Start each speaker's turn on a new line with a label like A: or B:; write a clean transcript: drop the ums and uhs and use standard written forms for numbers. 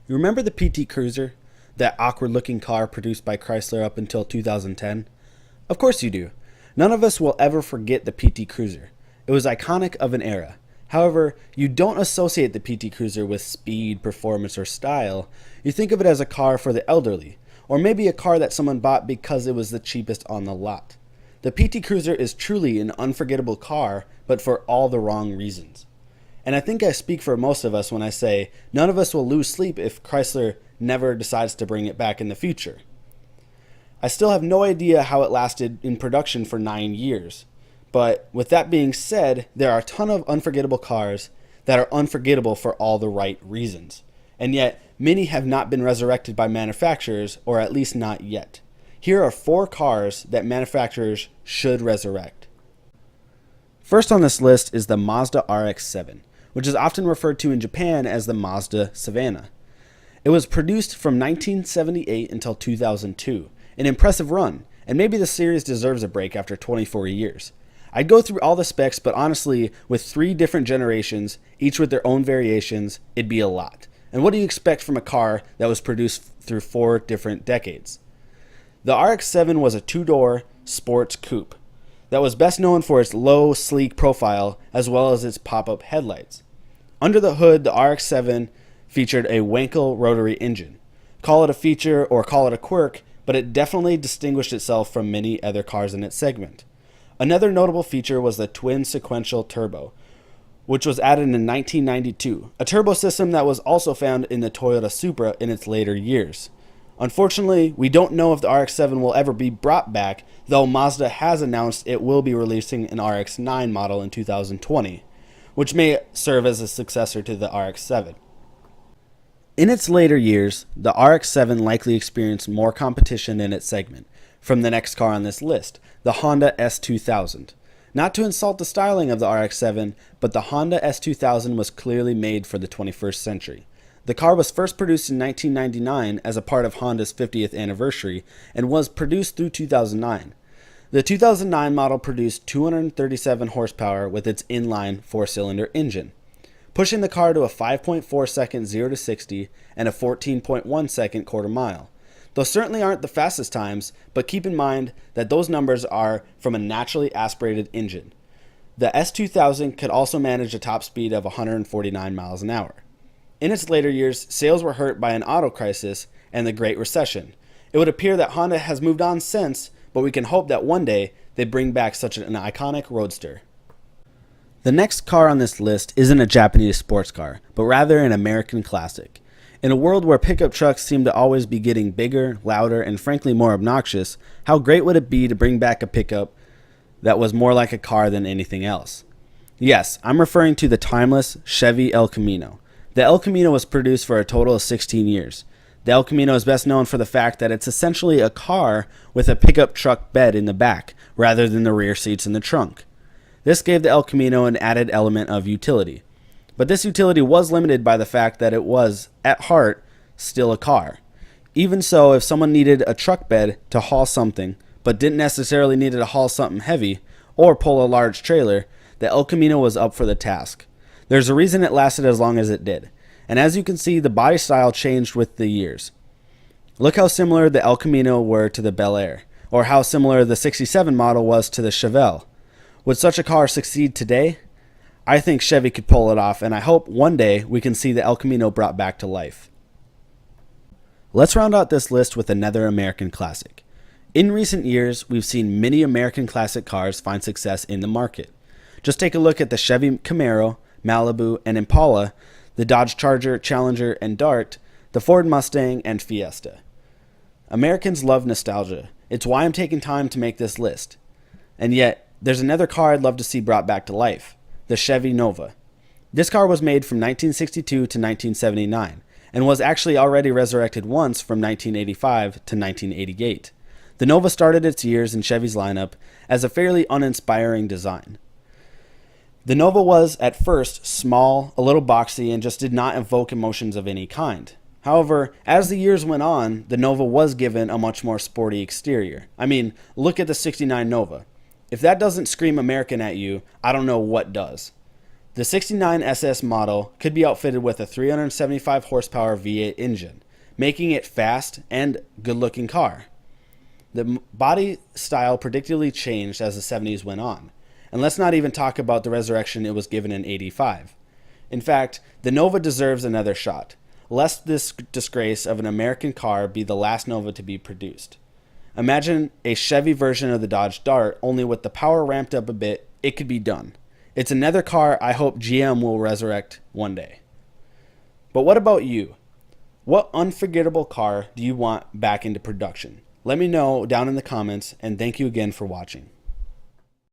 A: You remember the PT Cruiser? That awkward looking car produced by Chrysler up until 2010? Of course you do. None of us will ever forget the PT Cruiser. It was iconic of an era. However, you don't associate the PT Cruiser with speed, performance, or style. You think of it as a car for the elderly, or maybe a car that someone bought because it was the cheapest on the lot. The PT Cruiser is truly an unforgettable car, but for all the wrong reasons. And I think I speak for most of us when I say none of us will lose sleep if Chrysler never decides to bring it back in the future. I still have no idea how it lasted in production for 9 years. But with that being said, there are a ton of unforgettable cars that are unforgettable for all the right reasons. And yet, many have not been resurrected by manufacturers, or at least not yet. Here are 4 cars that manufacturers should resurrect. First on this list is the Mazda RX7, which is often referred to in Japan as the Mazda Savannah. It was produced from 1978 until 2002, an impressive run, and maybe the series deserves a break after 24 years. I'd go through all the specs, but honestly, with 3 different generations, each with their own variations, it'd be a lot. And what do you expect from a car that was produced through 4 different decades? The RX-7 was a 2-door sports coupe that was best known for its low, sleek profile as well as its pop-up headlights. Under the hood, the RX-7 featured a Wankel rotary engine. Call it a feature or call it a quirk, but it definitely distinguished itself from many other cars in its segment. Another notable feature was the twin sequential turbo, which was added in 1992, a turbo system that was also found in the Toyota Supra in its later years. Unfortunately, we don't know if the RX-7 will ever be brought back, though Mazda has announced it will be releasing an RX-9 model in 2020, which may serve as a successor to the RX-7. In its later years, the RX-7 likely experienced more competition in its segment from the next car on this list, the Honda S2000. Not to insult the styling of the RX-7, but the Honda S2000 was clearly made for the 21st century. The car was first produced in 1999 as a part of Honda's 50th anniversary and was produced through 2009. The 2009 model produced 237 horsepower with its inline 4-cylinder engine, pushing the car to a 5.4 second 0 to 60 and a 14.1 second quarter mile. Those certainly aren't the fastest times, but keep in mind that those numbers are from a naturally aspirated engine. The S2000 could also manage a top speed of 149 miles an hour. In its later years, sales were hurt by an auto crisis and the Great Recession. It would appear that Honda has moved on since, but we can hope that one day they bring back such an iconic roadster. The next car on this list isn't a Japanese sports car, but rather an American classic. In a world where pickup trucks seem to always be getting bigger, louder, and frankly more obnoxious, how great would it be to bring back a pickup that was more like a car than anything else? Yes, I'm referring to the timeless Chevy El Camino. The El Camino was produced for a total of 16 years. The El Camino is best known for the fact that it's essentially a car with a pickup truck bed in the back, rather than the rear seats in the trunk. This gave the El Camino an added element of utility. But this utility was limited by the fact that it was, at heart, still a car. Even so, if someone needed a truck bed to haul something, but didn't necessarily need it to haul something heavy, or pull a large trailer, the El Camino was up for the task. There's a reason it lasted as long as it did. And as you can see, the body style changed with the years. Look how similar the El Camino were to the Bel Air, or how similar the 67 model was to the Chevelle. Would such a car succeed today? I think Chevy could pull it off, and I hope one day we can see the El Camino brought back to life. Let's round out this list with another American classic. In recent years, we've seen many American classic cars find success in the market. Just take a look at the Chevy Camaro, Malibu, and Impala, the Dodge Charger, Challenger, and Dart, the Ford Mustang, and Fiesta. Americans love nostalgia. It's why I'm taking time to make this list. And yet, there's another car I'd love to see brought back to life. The Chevy Nova. This car was made from 1962 to 1979 and was actually already resurrected once from 1985 to 1988. The Nova started its years in Chevy's lineup as a fairly uninspiring design. The Nova was, at first, small, a little boxy, and just did not evoke emotions of any kind. However, as the years went on, the Nova was given a much more sporty exterior. I mean, look at the '69 Nova. If that doesn't scream American at you, I don't know what does. The 69 SS model could be outfitted with a 375 horsepower V8 engine, making it fast and good-looking car. The body style predictably changed as the 70s went on. And let's not even talk about the resurrection it was given in '85. In fact, the Nova deserves another shot. Lest this disgrace of an American car be the last Nova to be produced. Imagine a Chevy version of the Dodge Dart, only with the power ramped up a bit, it could be done. It's another car I hope GM will resurrect one day. But what about you? What unforgettable car do you want back into production? Let me know down in the comments, and thank you again for watching.